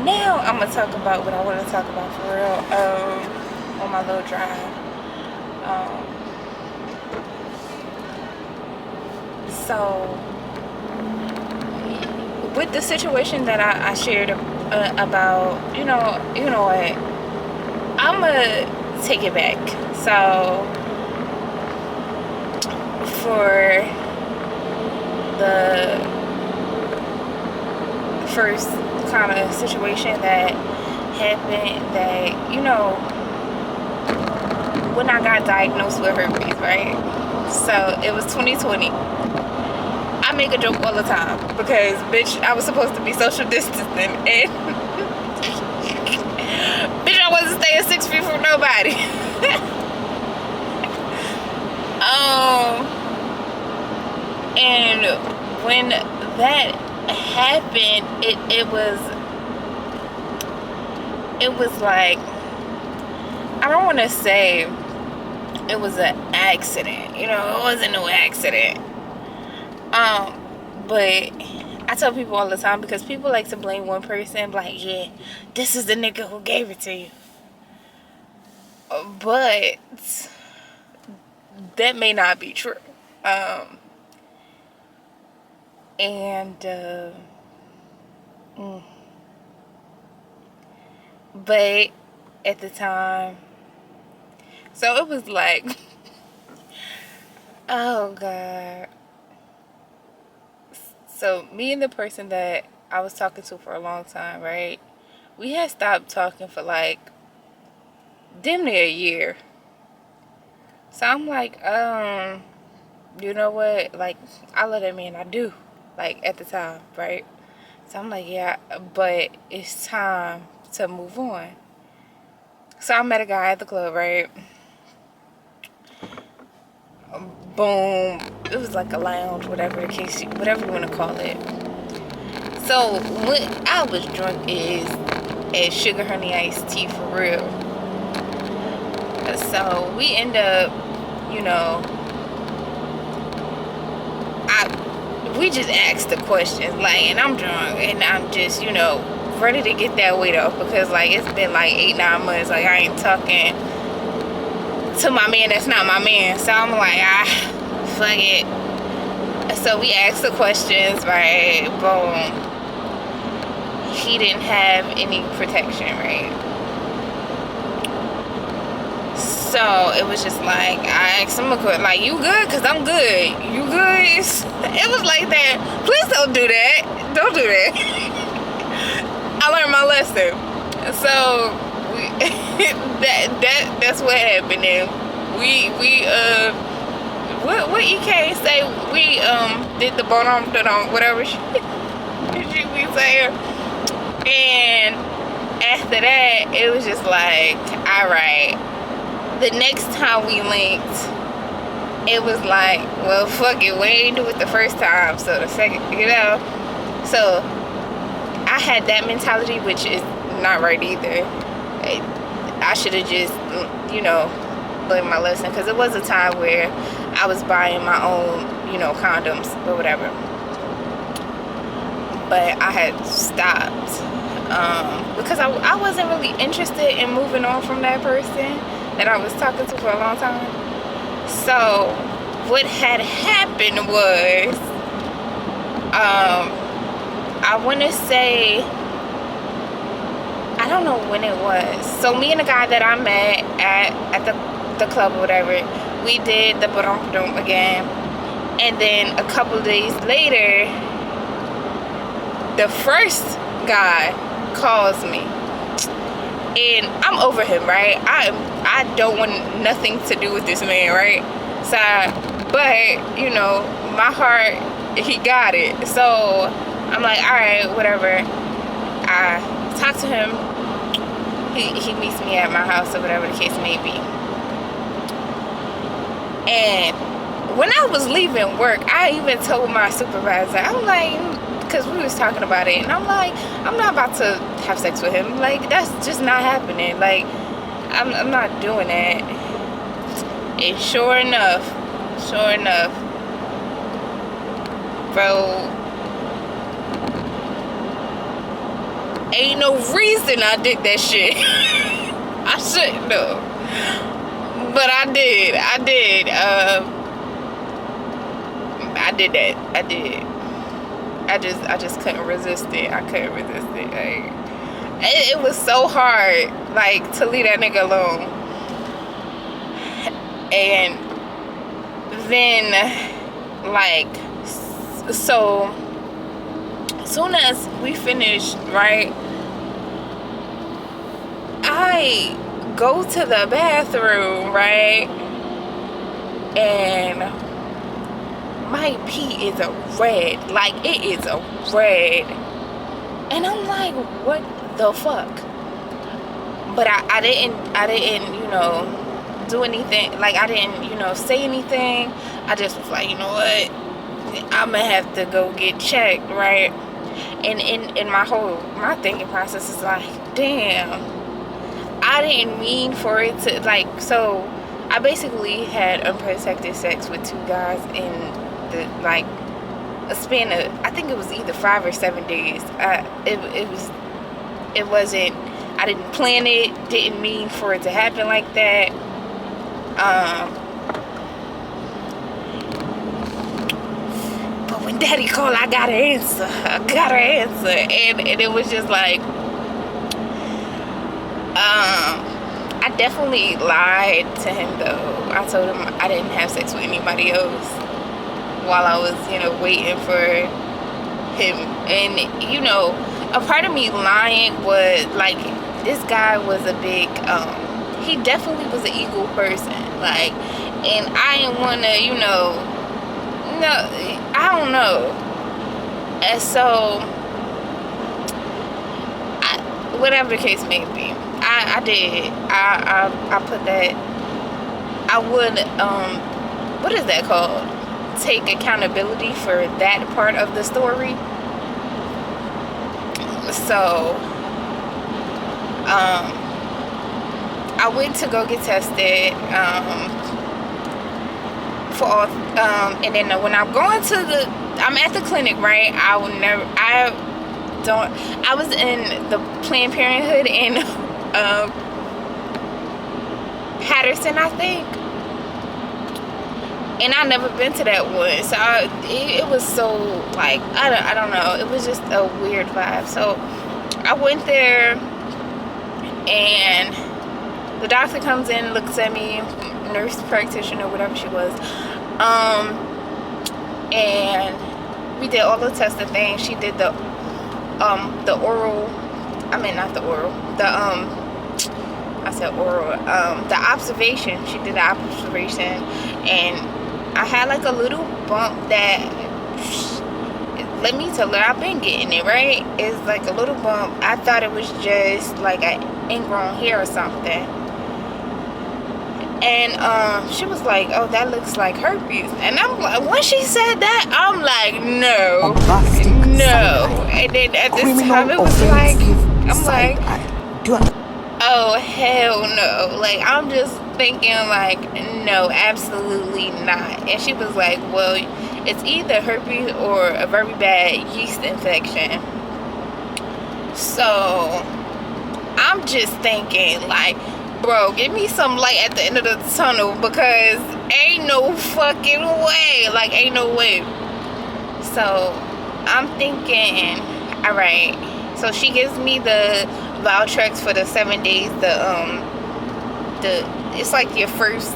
now I'm gonna talk about what I want to talk about for real. On my little drive. Um, so with the situation that I shared about, you know what? I'm gonna take it back. So for the first kind of situation that happened, that when I got diagnosed with herpes, right? So it was 2020. I make a joke all the time because, bitch, I was supposed to be social distancing, and bitch, I wasn't staying 6 feet from nobody. And when that happened, it was like, I don't want to say it was an accident. It wasn't no accident. But I tell people all the time, because people like to blame one person, like, yeah, this is the nigga who gave it to you. But that may not be true. But at the time, so it was like, oh God. So me and the person that I was talking to for a long time, right? We had stopped talking for like damn near a year. So I'm like, you know what? Like, I love that man, I do. Like, at the time, right? So I'm like, yeah, but it's time to move on. So I met a guy at the club, right? Boom. It was like a lounge, whatever you want to call it. So what I was drunk is at Sugar Honey Iced Tea for real. So we end up, we just asked the questions, like, and I'm drunk, and I'm just, ready to get that weight off, because like it's been like 8-9 months, like I ain't talking to my man that's not my man. So I'm like, fuck it. So we asked the questions, right? Boom. He didn't have any protection, right? So it was just like, I asked him a question, like, you good? Because I'm good. You good? It was like that. Please don't do that. Don't do that. I learned my lesson. So that's what happened. And we what EK say? We did the whatever she be saying. And after that, it was just like, all right. The next time we linked, it was like, well, fuck it, we ain't do it the first time, so the second, so I had that mentality, which is not right either. I should have just, learned my lesson, because it was a time where I was buying my own, condoms or whatever, but I had stopped, because I wasn't really interested in moving on from that person that I was talking to for a long time. So what had happened was, I want to say, I don't know when it was. So me and the guy that I met at the club or whatever, we did the badum again. And then a couple of days later, the first guy calls me. And I'm over him, right? I don't want nothing to do with this man, right? So, but, my heart, he got it. So, I'm like, all right, whatever. I talk to him. He meets me at my house or whatever the case may be. And when I was leaving work, I even told my supervisor, I'm like, because we was talking about it, and I'm like, I'm not about to have sex with him. Like, that's just not happening. Like, I'm not doing that. And sure enough, bro, Ain't no reason I did that shit. I shouldn't have. But I did. I did that. I did. I just couldn't resist it. I couldn't resist it. Like, it was so hard, like, to leave that nigga alone. And then, like, so as soon as we finished, right, I go to the bathroom, right, and my pee is a red. Like, it is a red. And I'm like, what the fuck? But I didn't, you know, do anything. Like, I didn't, you know, say anything. I just was like, you know what? I'm gonna have to go get checked, right? And in my thinking process is like, damn, I didn't mean for it to, like, so I basically had unprotected sex with 2 guys in the, like, a span of, I think it was either 5 or 7 days. It wasn't, I didn't plan it, didn't mean for it to happen like that. But when Daddy called, I gotta answer. And it was just like, I definitely lied to him, though. I told him I didn't have sex with anybody else while I was, you know, waiting for him. And, you know, a part of me lying was, like, this guy was a big, he definitely was an equal person. Like, and I didn't want to, you know, no, I don't know. And so, whatever the case may be, I did. I put that. I would, what is that called? Take accountability for that part of the story. So, I went to go get tested, for all, and then when I'm going to I'm at the clinic, right? I was in the Planned Parenthood in, Patterson, I think. And I never been to that one, so it was so, like, I don't know, it was just a weird vibe. So I went there, and the doctor comes in, looks at me, nurse practitioner, whatever she was, and we did all the testing things. She did the oral, I mean, not the oral, the observation. She did the observation, and I had like a little bump that, let me tell her, I've been getting it, right? It's like a little bump. I thought it was just like an ingrown hair or something. And she was like, oh, that looks like herpes. And I'm like, when she said that, I'm like, no. And then at this time, it was like, I'm like, oh, hell no. Like, I'm just thinking, like, no, absolutely not. And she was like, well, it's either herpes or a very bad yeast infection. So I'm just thinking, like, bro, give me some light at the end of the tunnel, because ain't no fucking way. Like, ain't no way. So I'm thinking, all right. So she gives me the Valtrex for the 7 days. It's like your first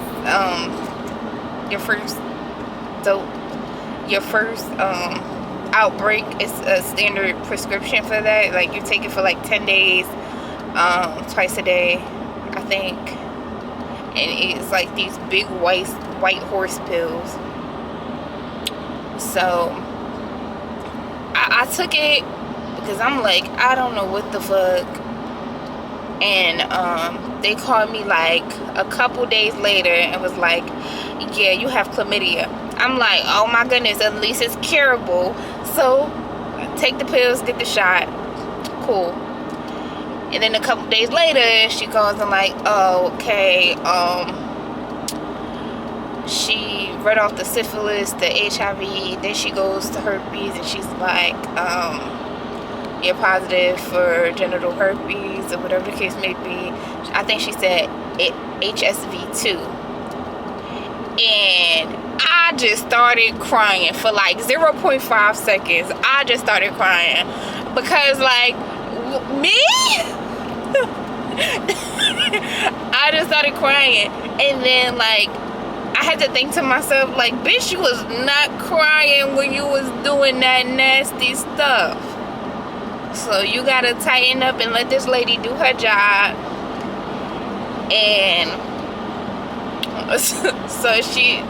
outbreak. It's a standard prescription for that. Like, you take it for like 10 days, twice a day, I think. And it's like these big white horse pills. So I took it because I'm like, I don't know what the fuck. And they called me like a couple days later and was like, yeah, you have chlamydia. I'm like, oh my goodness, at least it's curable. So take the pills, get the shot, cool. And then a couple days later, she calls and like, oh, okay, she read off the syphilis, the HIV, then she goes to herpes, and she's like, you're positive for genital herpes or whatever the case may be. I think she said HSV2. And I just started crying for like 0.5 seconds. I just started crying because like me I just started crying, and then like I had to think to myself, like, bitch, you was not crying when you was doing that nasty stuff. So you gotta tighten up and let this lady do her job. And so she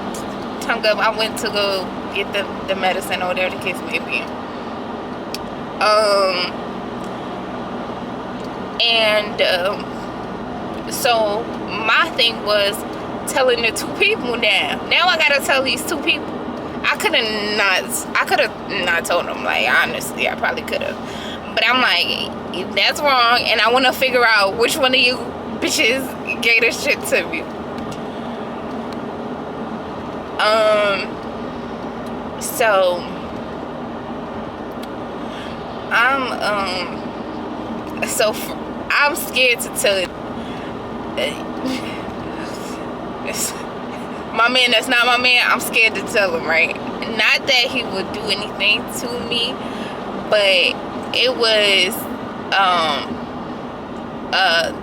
hung up. I went to go get the medicine or whatever the case may be. So my thing was telling the two people now. Now I gotta tell these two people. I could have not told them. Like, honestly, I probably could have. But I'm like, that's wrong, and I want to figure out which one of you bitches gave this shit to me. So I'm scared to tell it. My man that's not my man, I'm scared to tell him, right? Not that he would do anything to me, but it was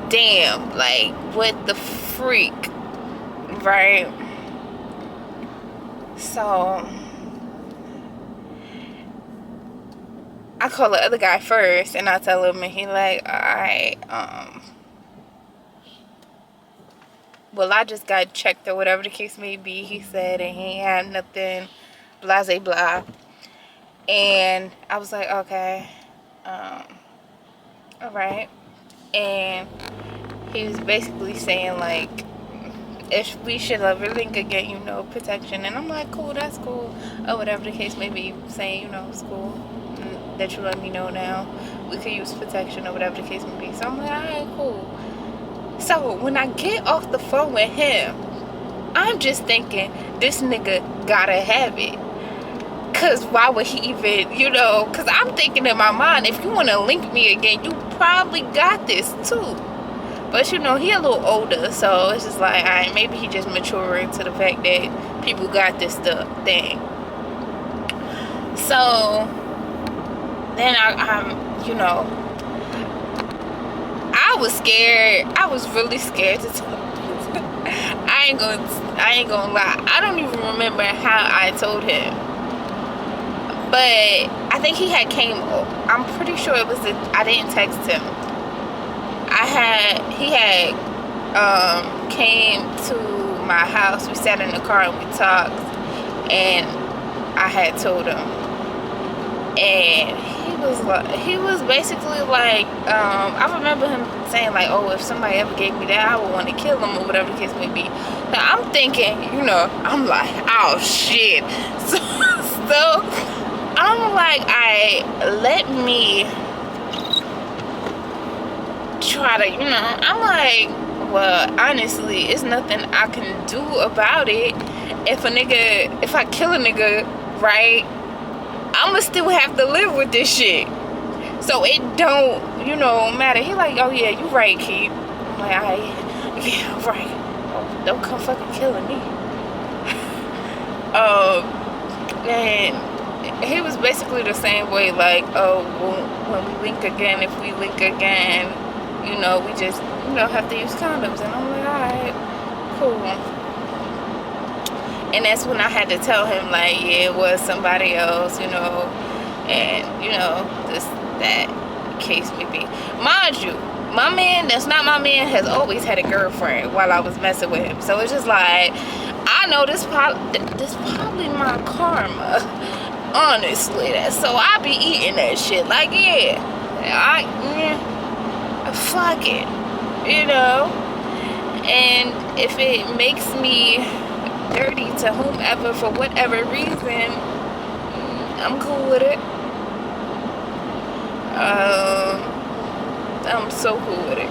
damn, like, what the freak, right? So I call the other guy first, and I tell him, and he like, alright, well, I just got checked or whatever the case may be, he said, and he ain't had nothing, blah, blah, blah. And I was like, okay, alright. And he was basically saying, like, if we should ever link again, you know, protection. And I'm like, cool, that's cool, or whatever the case may be, saying, you know, it's cool that you let me know now. We could use protection or whatever the case may be. So I'm like, alright, cool. So when I get off the phone with him, I'm just thinking, this nigga gotta have it. Cause why would he even, you know, cause I'm thinking in my mind, if you wanna link me again, you probably got this too. But you know, he a little older, so it's just like, alright, maybe he just maturing to the fact that people got this thing. So then I'm, you know, I was scared. I was really scared to tell him. I ain't gonna lie. I don't even remember how I told him. But I think he had came. I'm pretty sure it was. I didn't text him. He had came to my house. We sat in the car and we talked, and I had told him, and he was basically like, I remember him saying like, oh, if somebody ever gave me that, I would want to kill them or whatever the case may be. Now I'm thinking, you know, I'm like, oh shit. So I'm like, let me try to, you know, I'm like, well, honestly, it's nothing I can do about it. If I kill a nigga, right, I'ma still have to live with this shit. So it don't, you know, matter. He like, oh yeah, you right, Keith. I'm like, yeah, right. Oh, don't come fucking killing me. And he was basically the same way, like, oh, well, when we link again, if we link again, you know, we just, you know, have to use condoms. And I'm like, alright, cool. And that's when I had to tell him, like, yeah, it was somebody else, you know, and, you know, that case may be. Mind you, my man that's not my man has always had a girlfriend while I was messing with him. So it's just like, I know this probably my karma, honestly. So I be eating that shit. Like, yeah, fuck it, you know. And if it makes me dirty to whomever for whatever reason, I'm cool with it. I'm so cool with it.